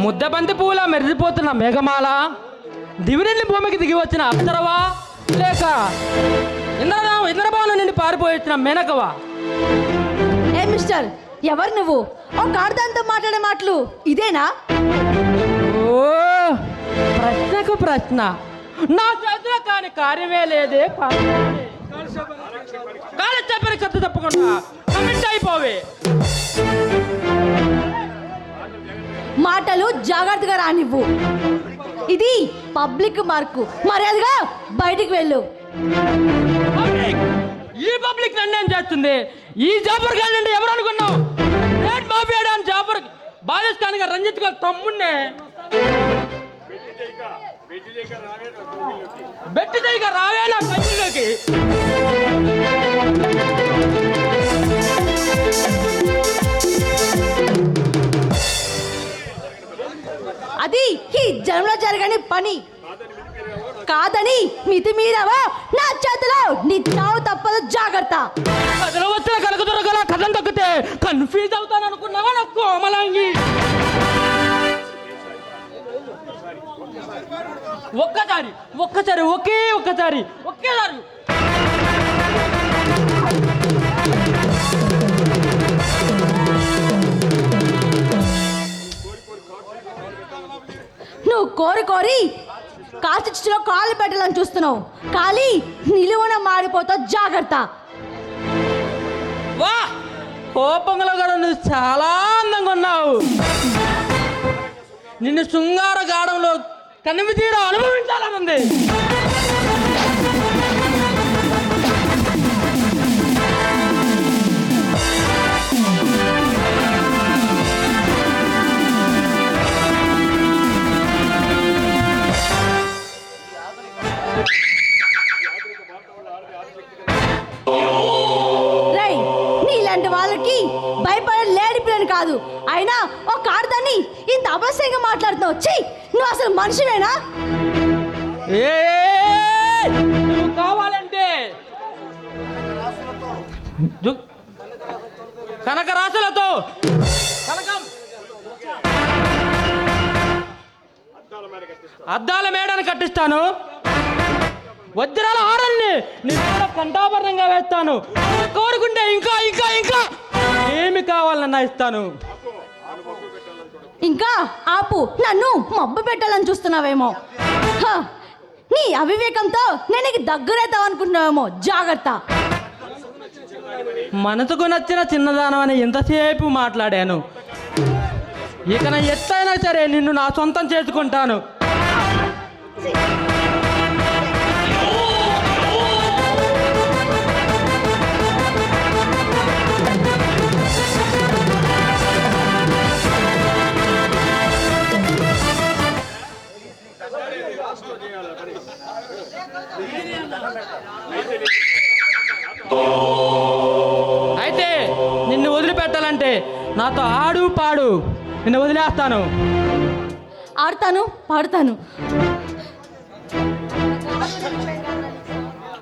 ముద్దబంతి పువ్వులా మెరిసిపోతున్న మేఘమాల, దివినెల్లి భూమికి దిగి వచ్చిన అప్సరవా, లేక ఇంద్రభవనం నుండి పారిపోయి వచ్చిన మేనకవా? ఏ మిస్టర్, ఎవరు నువ్వు? ఒక ఆడదాంతో మాట్లాడే మాటలు ఇదేనా? ఓ ప్రశ్నకు ప్రశ్న. నా చేతిలో కాని కార్యమే లేదే. కాలేజ్ చెప్పని కథ తప్పకుండా కమిట్ అయిపోవే. మాటలు జాగ్రత్తగా రానివ్వు. ఇది పబ్లిక్ మార్కు. మర్యాదగా బయటికి వెళ్ళు. ఈ పబ్లిక్ నన్నేం చేస్తుంది? ఈ జాఫర్ ఖాన్ నుండి ఎవరు అనుకున్నావు? మాఫియాడా జాఫర్ బాలిష్ ఖాన్ గారు రంజిత్ గారు తమ్ముడినే. బెట్టి చేయక రావే నా కళ్ళలోకి. అది ఈ జన్మలో జరగని పని కాదని మితిమీరవా నా చేతిలో నీ చావు తప్పదు. జాగ్రత్త. కథలో వచ్చిన కనక దొరకలా కథం తొక్కితే కన్ఫ్యూజ్ అవుతాను అనుకున్నావా నాకు కోమలాంగి? ఒక్కసారి ఒకేసారి నువ్వు కోరి కాచిచ్చులో కాళ్ళు పెట్టాలని చూస్తున్నావు. కాలి నిలువున మాడిపోతావు. జాగ్రత్త. వా కోపంలో కూడా నువ్వు చాలా అందంగా ఉన్నావు. నిన్ను శృంగార గాఢంలో కనివి తీర అనుభవించాలనుంది. రై, నీలాంటి వాళ్ళకి భయపడే లేడీ పిల్లని కాదు. అయినా ఒక ఆడదాన్ని ఇంత అపస్యంగా మాట్లాడుతున్నావు. ఛీ, నువ్వు అసలు మనిషివేనా? నువ్వు కావాలంటే కనక రాసులతో అద్దాల మేడని కట్టిస్తాను. వజ్రాల హారాన్ని నేను కంఠాభరణంగా వేస్తాను. కోరుకుంటే ఇంకా ఇంకా ఇంకా ఏమి కావాలన్నా ఇస్తాను. ఇంకా ఆపు. నన్ను మబ్బు పెట్టాలని చూస్తున్నావేమో. నీ అవివేకంతో నేను నీకు దగ్గరవుతావు అనుకుంటున్నావేమో. జాగ్రత్త. మనసుకు నచ్చిన చిన్నదానం అని ఎంతసేపు మాట్లాడాను. ఇక నా ఎత్తైనా సరే నిన్ను నా సొంతం చేసుకుంటాను. అయితే నిన్ను వదిలిపెట్టాలంటే నాతో ఆడు పాడు. నిన్ను వదిలేస్తాను. ఆడతాను, పాడతాను.